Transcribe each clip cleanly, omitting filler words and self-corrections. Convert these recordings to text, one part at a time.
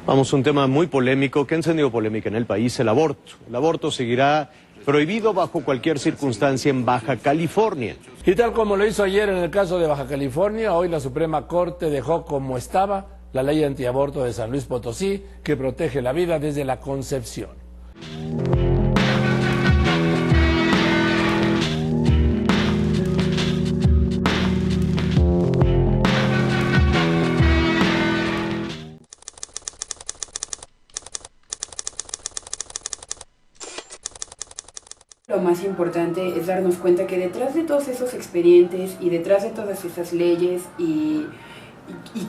Vamos a un tema muy polémico que ha encendido polémica en el país, el aborto. El aborto seguirá prohibido bajo cualquier circunstancia en Baja California. Y tal como lo hizo ayer en el caso de Baja California, hoy la Suprema Corte dejó como estaba la ley antiaborto de San Luis Potosí, que protege la vida desde la concepción. Lo más importante es darnos cuenta que detrás de todos esos expedientes y detrás de todas esas leyes y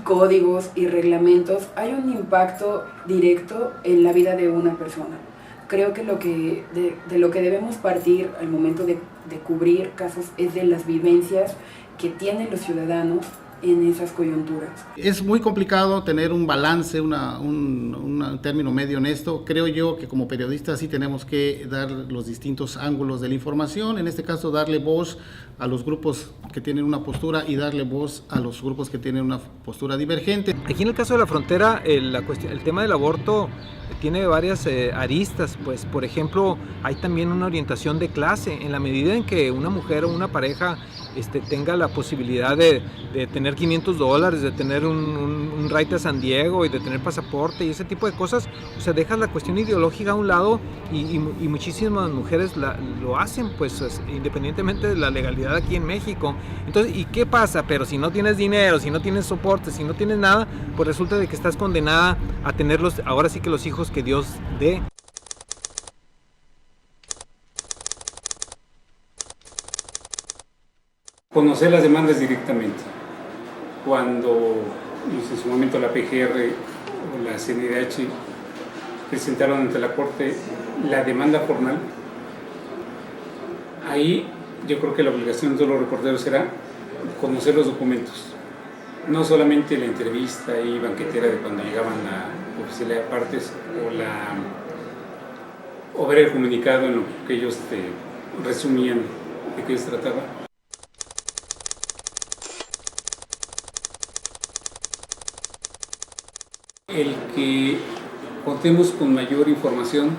códigos y reglamentos hay un impacto directo en la vida de una persona. Creo que de lo que debemos partir al momento de cubrir casos es de las vivencias que tienen los ciudadanos en esas coyunturas. Es muy complicado tener un balance, un término medio en esto. Creo yo que como periodistas sí tenemos que dar los distintos ángulos de la información, en este caso darle voz a los grupos que tienen una postura y darle voz a los grupos que tienen una postura divergente. Aquí en el caso de la frontera, el tema del aborto tiene varias aristas, pues por ejemplo hay también una orientación de clase, en la medida en que una mujer o una pareja tenga la posibilidad de tener $500, de tener un ride a San Diego y de tener pasaporte y ese tipo de cosas, o sea, dejas la cuestión ideológica a un lado y muchísimas mujeres lo hacen, pues independientemente de la legalidad aquí en México. Entonces, ¿y qué pasa? Pero si no tienes dinero, si no tienes soporte, si no tienes nada, pues resulta de que estás condenada a tener ahora sí que los hijos que Dios dé. Conocer las demandas directamente. Cuando en su momento la PGR o la CNDH presentaron ante la Corte la demanda formal, ahí yo creo que la obligación de todos los reporteros era conocer los documentos. No solamente la entrevista y banquetera de cuando llegaban a la oficialidad de partes o ver el comunicado en lo que ellos resumían de qué se trataba. El que contemos con mayor información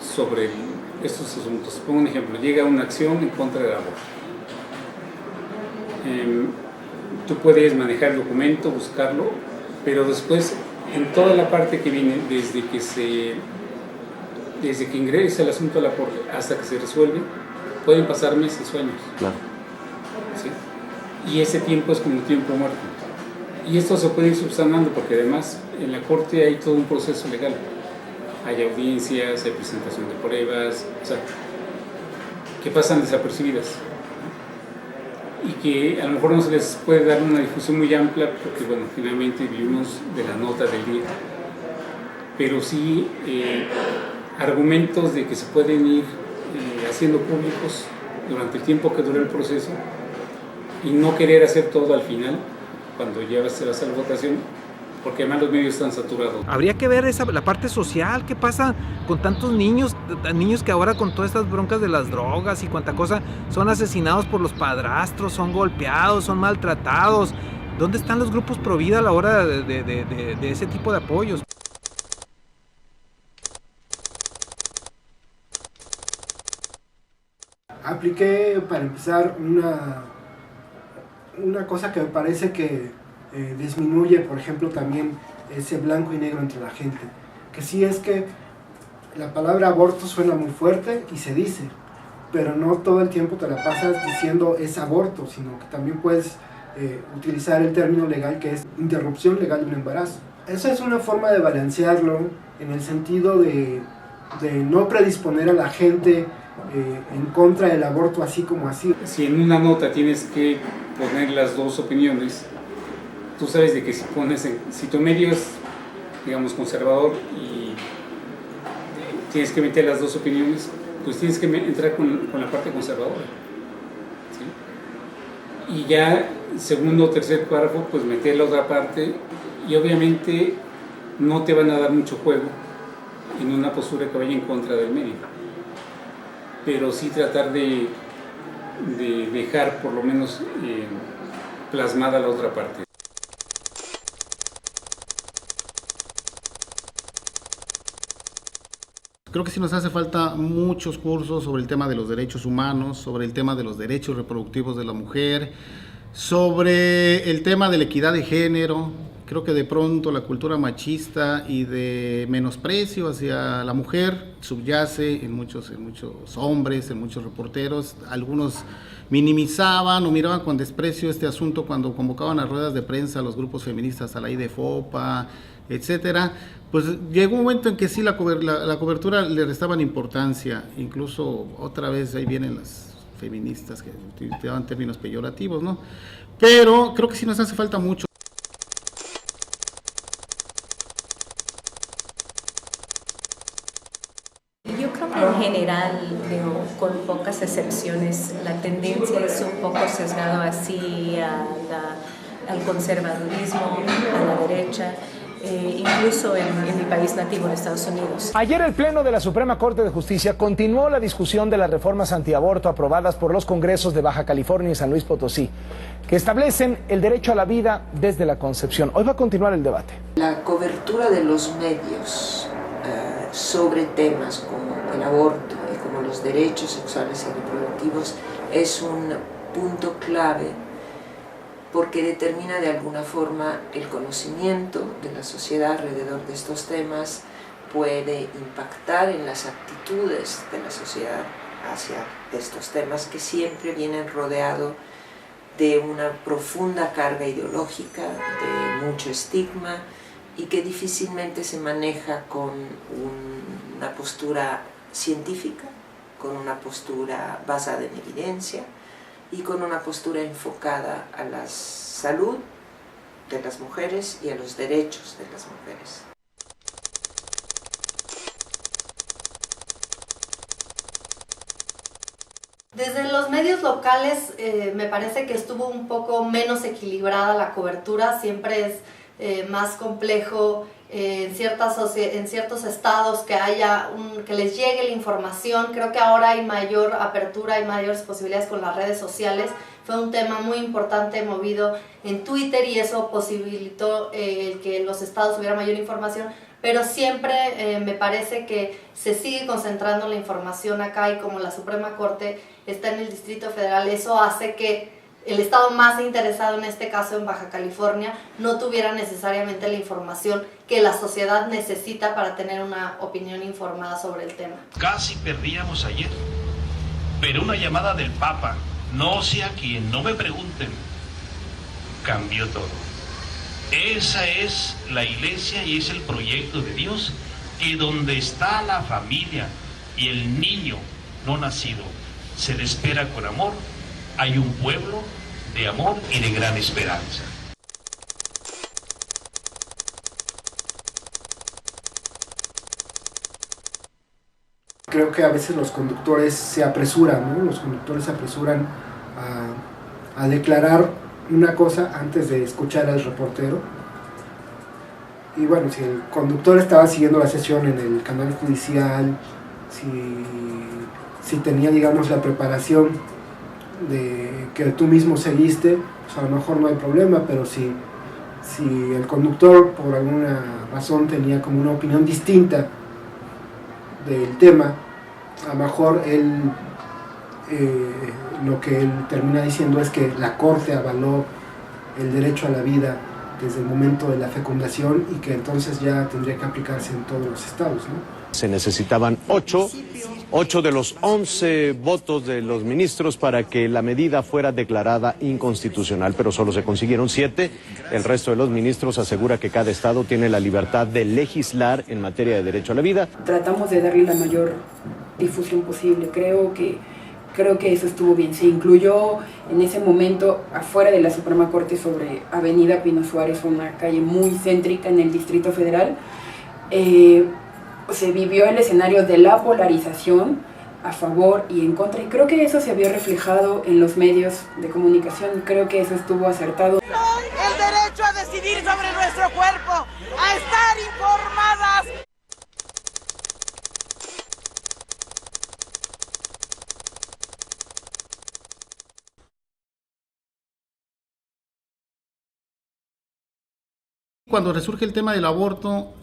sobre estos asuntos. Pongo un ejemplo, llega una acción en contra del aborto. Tú puedes manejar el documento, buscarlo, pero después en toda la parte que viene, desde que ingresa el asunto a la Corte hasta que se resuelve, pueden pasar meses o años. Claro. ¿Sí? Y ese tiempo es como un tiempo muerto. Y esto se puede ir subsanando porque además en la Corte hay todo un proceso legal. Hay audiencias, hay presentación de pruebas, o sea, que pasan desapercibidas y que a lo mejor no se les puede dar una difusión muy amplia porque, bueno, finalmente vivimos de la nota del día. Pero sí argumentos de que se pueden ir haciendo públicos durante el tiempo que dura el proceso y no querer hacer todo al final, cuando ya se va a hacer la votación, porque además los medios están saturados. Habría que ver la parte social, qué pasa con tantos niños que ahora con todas estas broncas de las drogas y cuanta cosa, son asesinados por los padrastros, son golpeados, son maltratados. ¿Dónde están los grupos pro vida a la hora de ese tipo de apoyos? Apliqué para empezar una cosa que me parece que disminuye, por ejemplo, también ese blanco y negro entre la gente, que sí es que la palabra aborto suena muy fuerte y se dice, pero no todo el tiempo te la pasas diciendo es aborto, sino que también puedes utilizar el término legal que es interrupción legal de un embarazo. Esa es una forma de balancearlo en el sentido de no predisponer a la gente en contra del aborto así como así. Si en una nota tienes que poner las dos opiniones, tú sabes de que si tu medio es, digamos, conservador y tienes que meter las dos opiniones, pues tienes que entrar con la parte conservadora, ¿sí? Y ya segundo o tercer párrafo, pues meter la otra parte y obviamente no te van a dar mucho juego en una postura que vaya en contra del medio, pero sí tratar de dejar por lo menos plasmada la otra parte. Creo que sí nos hace falta muchos cursos sobre el tema de los derechos humanos, sobre el tema de los derechos reproductivos de la mujer, sobre el tema de la equidad de género. Creo que de pronto la cultura machista y de menosprecio hacia la mujer subyace en muchos hombres, en muchos reporteros. Algunos minimizaban o miraban con desprecio este asunto cuando convocaban a ruedas de prensa a los grupos feministas, a la IDEFOPA, etcétera. Pues llegó un momento en que sí la cobertura le restaban importancia. Incluso otra vez ahí vienen las feministas que utilizaban términos peyorativos, ¿no? Pero creo que sí nos hace falta mucho. Yo creo que en general, con pocas excepciones, la tendencia es un poco sesgado así al conservadurismo, a la derecha, incluso en mi país nativo, en Estados Unidos. Ayer el Pleno de la Suprema Corte de Justicia continuó la discusión de las reformas antiaborto aprobadas por los congresos de Baja California y San Luis Potosí, que establecen el derecho a la vida desde la concepción. Hoy va a continuar el debate. La cobertura de los medios sobre temas como el aborto y como los derechos sexuales y reproductivos es un punto clave porque determina de alguna forma el conocimiento de la sociedad alrededor de estos temas, puede impactar en las actitudes de la sociedad hacia estos temas que siempre vienen rodeados de una profunda carga ideológica, de mucho estigma y que difícilmente se maneja con una postura científica, con una postura basada en evidencia y con una postura enfocada a la salud de las mujeres y a los derechos de las mujeres. Desde los medios locales me parece que estuvo un poco menos equilibrada la cobertura, siempre es más complejo en ciertos estados que les llegue la información. Creo que ahora hay mayor apertura, hay mayores posibilidades con las redes sociales. Fue un tema muy importante movido en Twitter y eso posibilitó que los estados tuvieran mayor información, pero siempre me parece que se sigue concentrando la información acá y como la Suprema Corte está en el Distrito Federal, eso hace que el estado más interesado, en este caso en Baja California, no tuviera necesariamente la información que la sociedad necesita para tener una opinión informada sobre el tema. Casi perdíamos ayer, pero una llamada del Papa, no sé a quién, no me pregunten, cambió todo. Esa es la iglesia y es el proyecto de Dios, que donde está la familia y el niño no nacido se le espera con amor, hay un pueblo de amor y de gran esperanza. Creo que a veces los conductores se apresuran, ¿no? Los conductores se apresuran a declarar una cosa antes de escuchar al reportero. Y bueno, si el conductor estaba siguiendo la sesión en el canal judicial, si tenía, digamos, la preparación de que tú mismo seguiste, pues a lo mejor no hay problema, pero si el conductor por alguna razón tenía como una opinión distinta del tema, a lo mejor lo que él termina diciendo es que la Corte avaló el derecho a la vida desde el momento de la fecundación y que entonces ya tendría que aplicarse en todos los estados, ¿no? Se necesitaban 8 de los 11 votos de los ministros para que la medida fuera declarada inconstitucional, pero solo se consiguieron 7. El resto de los ministros asegura que cada estado tiene la libertad de legislar en materia de derecho a la vida. Tratamos de darle la mayor difusión posible. Creo que eso estuvo bien. Se incluyó en ese momento afuera de la Suprema Corte sobre Avenida Pino Suárez, una calle muy céntrica en el Distrito Federal. Se vivió el escenario de la polarización a favor y en contra, y creo que eso se vio reflejado en los medios de comunicación. Creo que eso estuvo acertado. El derecho a decidir sobre nuestro cuerpo, a estar informadas. Cuando resurge el tema del aborto,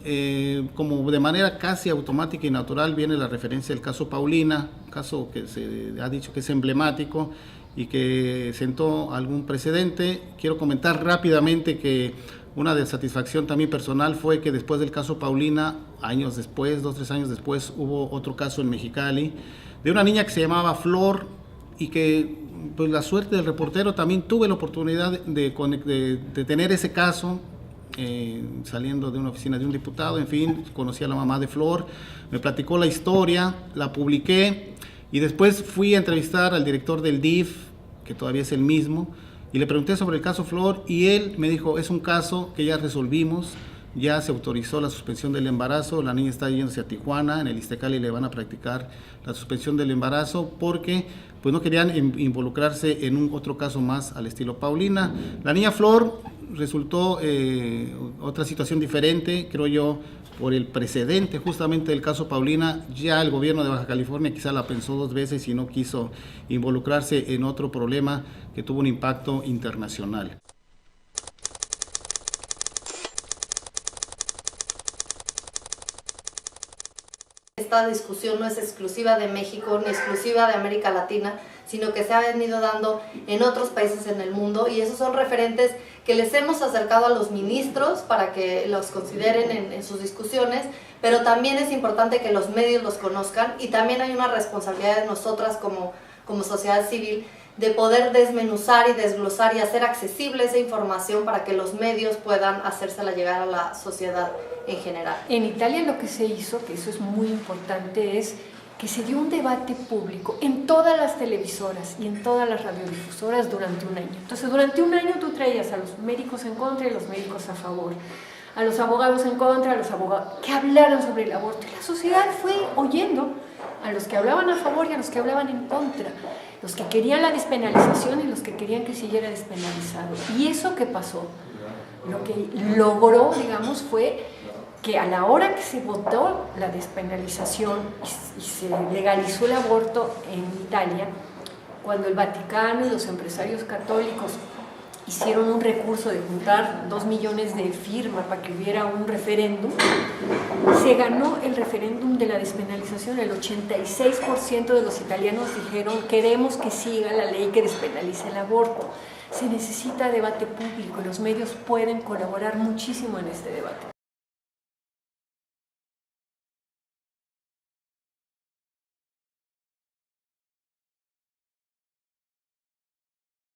como de manera casi automática y natural viene la referencia del caso Paulina, caso que se ha dicho que es emblemático y que sentó algún precedente. Quiero comentar rápidamente que una satisfacción también personal fue que después del caso Paulina, años después, 2 o 3 años después, hubo otro caso en Mexicali de una niña que se llamaba Flor y que, pues la suerte del reportero, también tuve la oportunidad de tener ese caso. Saliendo de una oficina de un diputado, en fin, conocí a la mamá de Flor, me platicó la historia, la publiqué y después fui a entrevistar al director del DIF, que todavía es el mismo, y le pregunté sobre el caso Flor y él me dijo, es un caso que ya resolvimos, ya se autorizó la suspensión del embarazo, la niña está yéndose a Tijuana, en el Iztacali le van a practicar la suspensión del embarazo porque pues no querían involucrarse en un otro caso más al estilo Paulina. La niña Flor resultó otra situación diferente, creo yo, por el precedente justamente del caso Paulina. Ya el gobierno de Baja California quizá la pensó 2 veces y no quiso involucrarse en otro problema que tuvo un impacto internacional. Esta discusión no es exclusiva de México ni exclusiva de América Latina, sino que se ha venido dando en otros países en el mundo, y esos son referentes que les hemos acercado a los ministros para que los consideren en sus discusiones, pero también es importante que los medios los conozcan, y también hay una responsabilidad de nosotras como sociedad civil de poder desmenuzar y desglosar y hacer accesible esa información para que los medios puedan hacérsela llegar a la sociedad en general. En Italia lo que se hizo, que eso es muy importante, es que se dio un debate público en todas las televisoras y en todas las radiodifusoras durante un año. Entonces, durante un año tú traías a los médicos en contra y los médicos a favor, a los abogados en contra, a los abogados que hablaran sobre el aborto. Y la sociedad fue oyendo a los que hablaban a favor y a los que hablaban en contra, los que querían la despenalización y los que querían que siguiera despenalizado. Y eso que pasó, lo que logró, digamos, fue que a la hora que se votó la despenalización y se legalizó el aborto en Italia, cuando el Vaticano y los empresarios católicos hicieron un recurso de juntar 2 millones de firmas para que hubiera un referéndum, se ganó el referéndum de la despenalización. El 86% de los italianos dijeron queremos que siga la ley que despenalice el aborto. Se necesita debate público y los medios pueden colaborar muchísimo en este debate.